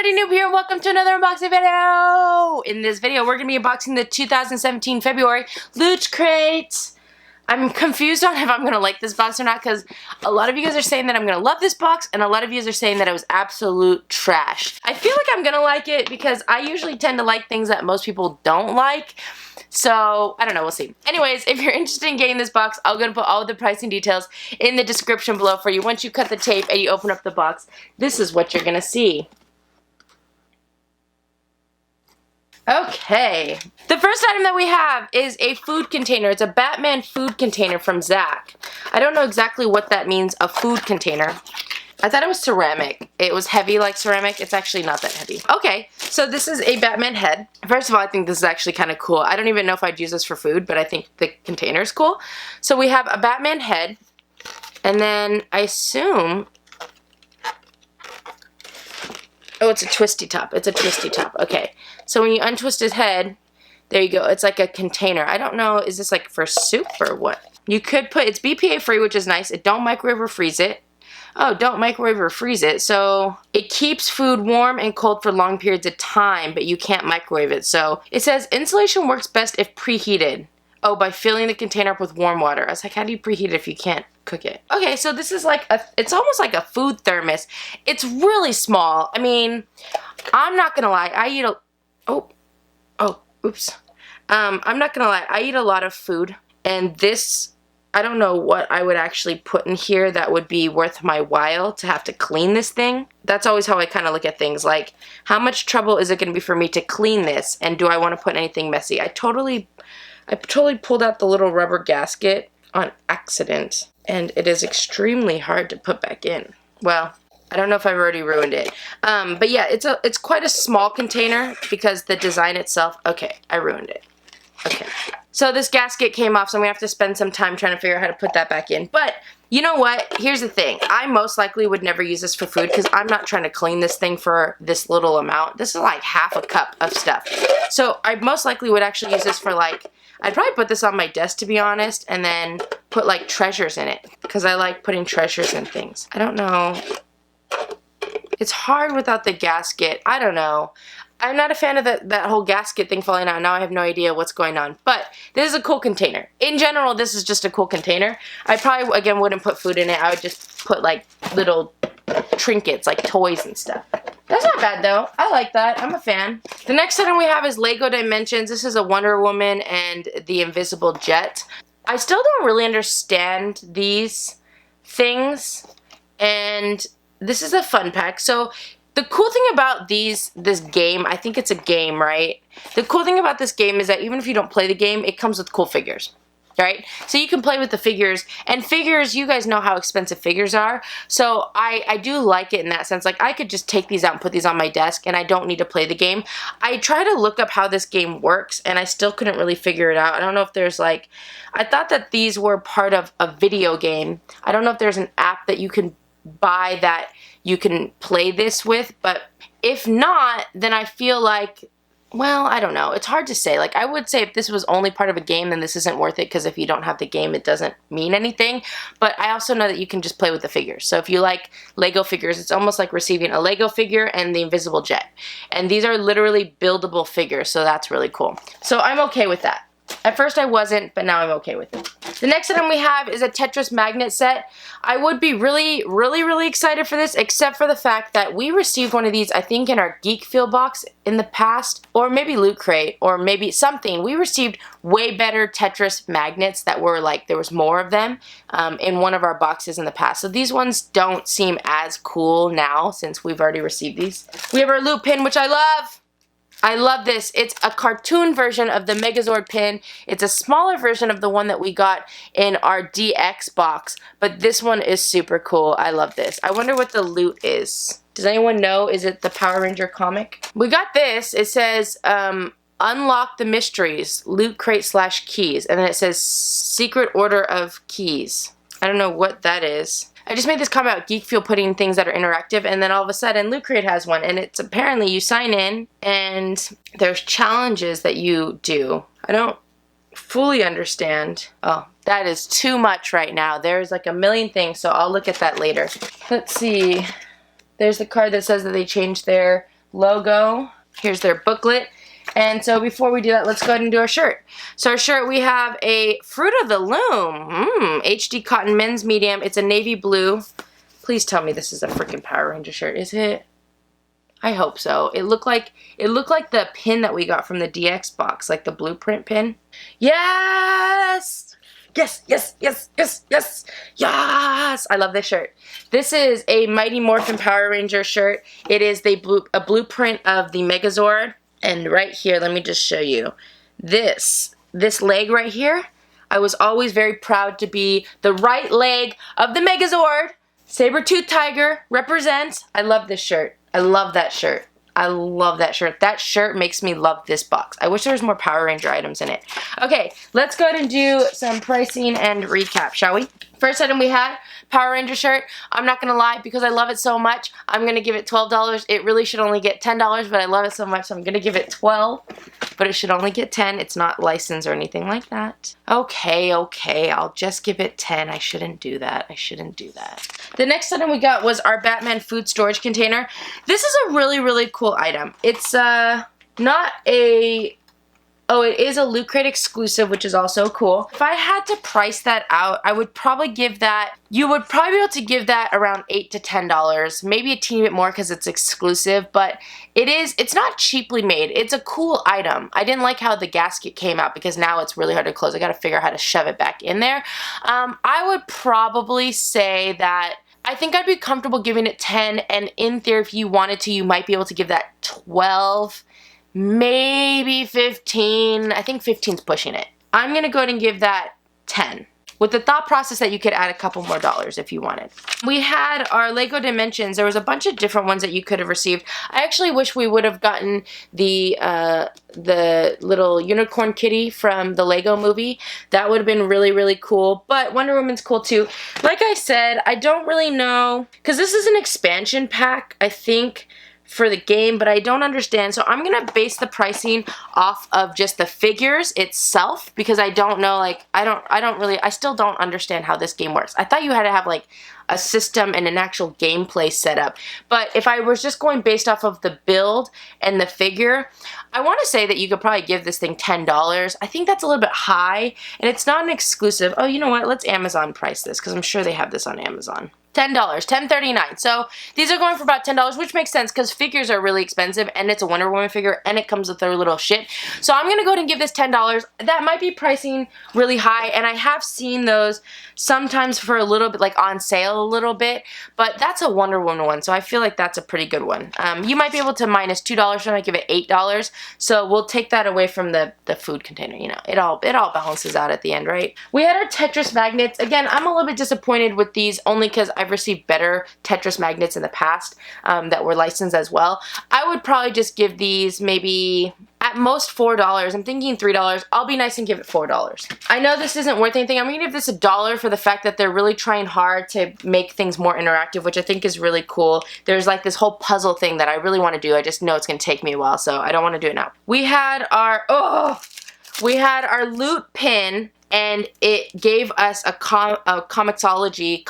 nerdy noob here. Welcome to another unboxing video. In this video, we're going to be unboxing the 2017 February Loot Crate. I'm confused on if I'm going to like this box or not because a lot of you guys are saying that I'm going to love this box and a lot of you guys are saying that it was absolute trash. I feel like I'm going to like it because I usually tend to like things that most people don't like. So, I don't know, we'll see. Anyways, if you're interested in getting this box, I'm going to put all of the pricing details in the description below for you. Once you cut the tape and you open up the box, this is what you're going to see. Okay, the first item that we have is a food container. It's a Batman food container from Zach. I don't know exactly what that means, a food container. I thought it was ceramic. It was heavy like ceramic. It's actually not that heavy. Okay, so this is a Batman head. First of all, I think this is actually kind of cool. I don't even know if I'd use this for food, but I think the container is cool. So we have a Batman head, and then I assume... Oh, it's a twisty top. It's a twisty top. Okay. So when you untwist his head, there you go. It's like a container. I don't know, is this like for soup or what? You could put, it's BPA free, which is nice. It don't microwave or freeze it. Oh, don't microwave or freeze it. So it keeps food warm and cold for long periods of time, but you can't microwave it. So it says insulation works best if preheated. Oh, by filling the container up with warm water. I was like, how do you preheat it if you can't cook it? Okay, so this is like it's almost like a food thermos. It's really small. I mean, I'm not gonna lie. I eat oops. I'm not gonna lie. I eat a lot of food, and this, I don't know what I would actually put in here that would be worth my while to have to clean this thing. That's always how I kind of look at things. Like, how much trouble is it gonna be for me to clean this, and do I want to put anything messy? I totally pulled out the little rubber gasket on accident, and it is extremely hard to put back in. Well, I don't know if I've already ruined it. But yeah, it's quite a small container because the design itself, okay, I ruined it. Okay. So this gasket came off, so I'm gonna have to spend some time trying to figure out how to put that back in. But you know what? Here's the thing. I most likely would never use this for food because I'm not trying to clean this thing for this little amount. This is like half a cup of stuff. So I most likely would actually use this for like, I'd probably put this on my desk to be honest, and then put like treasures in it because I like putting treasures in things. I don't know. It's hard without the gasket. I don't know. I'm not a fan of that whole gasket thing falling out. Now I have no idea what's going on. But this is a cool container. In general, this is just a cool container. I probably, again, wouldn't put food in it. I would just put like little trinkets, like toys and stuff. That's not bad though. I like that. I'm a fan. The next item we have is Lego Dimensions. This is a Wonder Woman and the Invisible Jet. I still don't really understand these things. And this is a fun pack. So the cool thing about this game, I think it's a game, right? The cool thing about this game is that even if you don't play the game, it comes with cool figures, right? So you can play with the figures, and figures, you guys know how expensive figures are. So I do like it in that sense. Like, I could just take these out and put these on my desk, and I don't need to play the game. I try to look up how this game works, and I still couldn't really figure it out. I don't know if there's like, I thought that these were part of a video game. I don't know if there's an app that you can buy that you can play this with, but if not, then I feel like, well, I don't know. It's hard to say. Like, I would say if this was only part of a game, then this isn't worth it, because if you don't have the game, it doesn't mean anything. But I also know that you can just play with the figures. So if you like Lego figures, it's almost like receiving a Lego figure and the Invisible Jet. And these are literally buildable figures, so that's really cool. So I'm okay with that. At first I wasn't, but now I'm okay with it. The next item we have is a Tetris magnet set. I would be really excited for this, except for the fact that we received one of these, I think, in our Geek Feel box in the past, or maybe Loot Crate, or maybe something. We received way better Tetris magnets that were like, there was more of them in one of our boxes in the past. So these ones don't seem as cool now since we've already received these. We have our Loot pin, which I love. I love this. It's a cartoon version of the Megazord pin. It's a smaller version of the one that we got in our DX box, but this one is super cool. I love this. I wonder what the loot is. Does anyone know? Is it the Power Ranger comic? We got this. It says, unlock the mysteries, Loot Crate / keys, and then it says secret order of keys. I don't know what that is. I just made this comment about Geek Fuel putting things that are interactive, and then all of a sudden Loot Crate has one, and it's apparently you sign in and there's challenges that you do. I don't fully understand. Oh, that is too much right now. There's like a million things, so I'll look at that later. Let's see. There's the card that says that they changed their logo. Here's their booklet. And so before we do that, let's go ahead and do our shirt. So our shirt, we have a Fruit of the Loom, HD cotton men's medium. It's a navy blue. Please tell me this is a freaking Power Ranger shirt, is it? I hope so. It looked like the pin that we got from the DX box, like the blueprint pin. Yes! Yes, yes, yes, yes, yes, yes! I love this shirt. This is a Mighty Morphin Power Ranger shirt. It is a blueprint of the Megazord. And right here, let me just show you. This leg right here, I was always very proud to be the right leg of the Megazord. Saber-tooth tiger represents. I love this shirt. I love that shirt. I love that shirt. That shirt makes me love this box. I wish there was more Power Ranger items in it. Okay, let's go ahead and do some pricing and recap, shall we? First item we had, Power Ranger shirt. I'm not going to lie, because I love it so much, I'm going to give it $12. It really should only get $10, but I love it so much, so I'm going to give it $12. But it should only get $10. It's not licensed or anything like that. Okay, I'll just give it $10. I shouldn't do that. I shouldn't do that. The next item we got was our Batman food storage container. This is a really, really cool item. It's not a... Oh, it is a Loot Crate exclusive, which is also cool. If I had to price that out, I would probably give that, you would probably be able to give that around $8 to $10, maybe a teeny bit more because it's exclusive, but it's not cheaply made. It's a cool item. I didn't like how the gasket came out because now it's really hard to close. I gotta figure out how to shove it back in there. I would probably say that I think I'd be comfortable giving it 10, and in theory, if you wanted to, you might be able to give that 12. Maybe 15. I think 15's pushing it. I'm going to go ahead and give that 10. With the thought process that you could add a couple more dollars if you wanted. We had our Lego Dimensions. There was a bunch of different ones that you could have received. I actually wish we would have gotten the little unicorn kitty from the Lego movie. That would have been really, really cool. But Wonder Woman's cool too. Like I said, I don't really know. Because this is an expansion pack, I think, for the game, but I don't understand. So I'm gonna base the pricing off of just the figures itself, because I don't know, like, I still don't understand how this game works. I thought you had to have like a system and an actual gameplay setup. But if I was just going based off of the build and the figure, I want to say that you could probably give this thing $10. I think that's a little bit high, and it's not an exclusive. Oh, you know what? Let's Amazon price this, because I'm sure they have this on Amazon. $10, $10.39. So these are going for about $10, which makes sense because figures are really expensive, and it's a Wonder Woman figure, and it comes with their little shit. So I'm going to go ahead and give this $10. That might be pricing really high, and I have seen those sometimes for a little bit, like on sale a little bit, but that's a Wonder Woman one, so I feel like that's a pretty good one. You might be able to minus $2, so I might give it $8. So we'll take that away from the food container. You know, it all balances out at the end, right? We had our Tetris magnets. Again, I'm a little bit disappointed with these only because I've received better Tetris magnets in the past that were licensed as well. I would probably just give these maybe at most $4. I'm thinking $3. I'll be nice and give it $4. I know this isn't worth anything. I'm going to give this $1 for the fact that they're really trying hard to make things more interactive, which I think is really cool. There's like this whole puzzle thing that I really want to do. I just know it's going to take me a while, so I don't want to do it now. We had our loot pin, and it gave us a comicsology.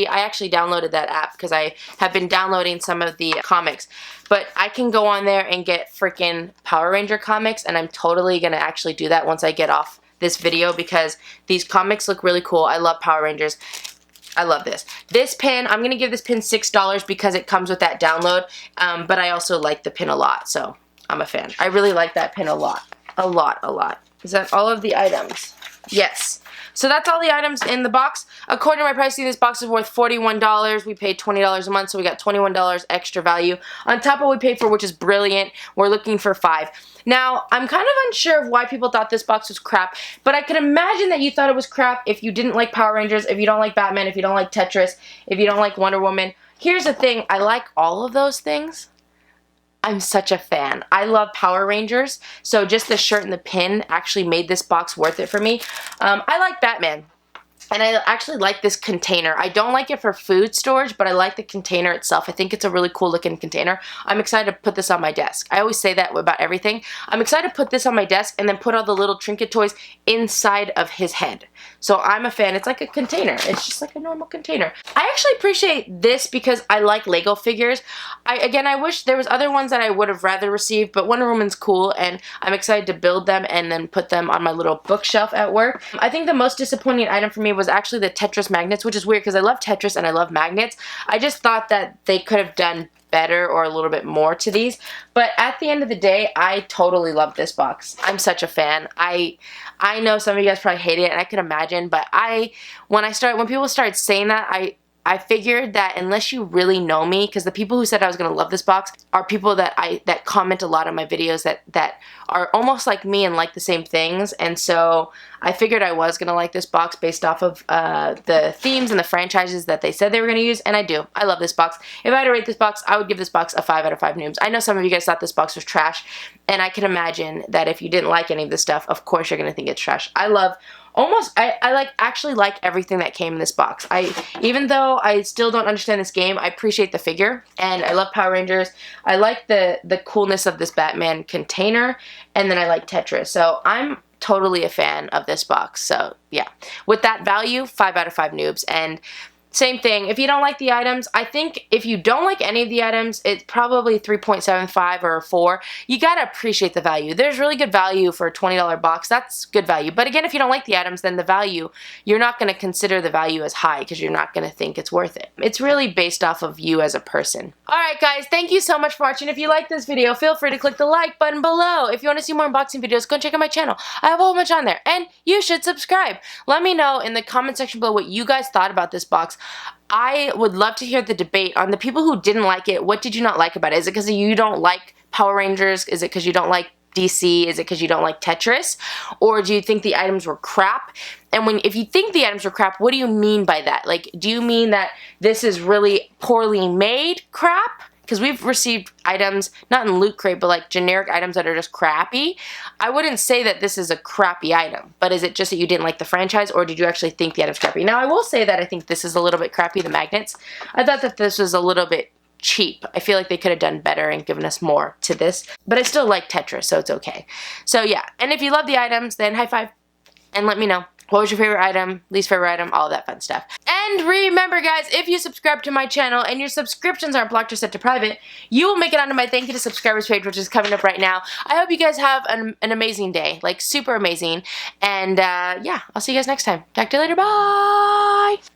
I actually downloaded that app because I have been downloading some of the comics. But I can go on there and get freaking Power Ranger comics, and I'm totally going to actually do that once I get off this video because these comics look really cool. I love Power Rangers. I love this. This pin, I'm going to give this pin $6 because it comes with that download, but I also like the pin a lot, so I'm a fan. I really like that pin a lot. A lot. Is that all of the items? Yes. So that's all the items in the box. According to my pricing, this box is worth $41. We paid $20 a month, so we got $21 extra value on top of what we paid for, which is brilliant. We're looking for $5. Now, I'm kind of unsure of why people thought this box was crap, but I could imagine that you thought it was crap if you didn't like Power Rangers, if you don't like Batman, if you don't like Tetris, if you don't like Wonder Woman. Here's the thing. I like all of those things. I'm such a fan. I love Power Rangers, so just the shirt and the pin actually made this box worth it for me. I like Batman. And I actually like this container. I don't like it for food storage, but I like the container itself. I think it's a really cool looking container. I'm excited to put this on my desk. I always say that about everything. I'm excited to put this on my desk and then put all the little trinket toys inside of his head. So I'm a fan. It's like a container. It's just like a normal container. I actually appreciate this because I like Lego figures. Again, I wish there was other ones that I would have rather received, but Wonder Woman's cool and I'm excited to build them and then put them on my little bookshelf at work. I think the most disappointing item for me was actually the Tetris magnets, which is weird because I love Tetris and I love magnets. I just thought that they could have done better or a little bit more to these, but at the end of the day, I totally love this box. I'm such a fan. I know some of you guys probably hate it, and I can imagine, but when people started saying that, I figured that unless you really know me, because the people who said I was going to love this box are people that comment a lot on my videos that are almost like me and like the same things, and so I figured I was going to like this box based off of the themes and the franchises that they said they were going to use, and I do. I love this box. If I had to rate this box, I would give this box a 5 out of 5 Noobs. I know some of you guys thought this box was trash, and I can imagine that if you didn't like any of this stuff, of course you're going to think it's trash. I actually like everything that came in this box. Even though I still don't understand this game, I appreciate the figure, and I love Power Rangers. I like the coolness of this Batman container, and then I like Tetris. So I'm totally a fan of this box. So yeah, with that value, 5 out of 5 Noobs. And same thing, if you don't like the items, I think if you don't like any of the items, it's probably 3.75 or a 4. You gotta appreciate the value. There's really good value for a $20 box. That's good value. But again, if you don't like the items, then the value, you're not gonna consider the value as high because you're not gonna think it's worth it. It's really based off of you as a person. Alright guys, thank you so much for watching. If you like this video, feel free to click the like button below. If you want to see more unboxing videos, go and check out my channel. I have a whole bunch on there. And you should subscribe. Let me know in the comment section below what you guys thought about this box. I would love to hear the debate on the people who didn't like it. What did you not like about it? Is it because you don't like Power Rangers? Is it because you don't like DC? Is it because you don't like Tetris? Or do you think the items were crap? And if you think the items were crap, what do you mean by that? Like, do you mean that this is really poorly made crap? Because we've received items, not in Loot Crate, but like generic items that are just crappy. I wouldn't say that this is a crappy item, but is it just that you didn't like the franchise, or did you actually think the item's crappy? Now, I will say that I think this is a little bit crappy, the magnets. I thought that this was a little bit cheap. I feel like they could have done better and given us more to this, but I still like Tetris, so it's okay. So yeah, and if you love the items, then high five and let me know. What was your favorite item, least favorite item, all of that fun stuff. And remember guys, if you subscribe to my channel and your subscriptions aren't blocked or set to private, you will make it onto my thank you to subscribers page, which is coming up right now. I hope you guys have an amazing day, like super amazing. And yeah, I'll see you guys next time. Talk to you later, bye!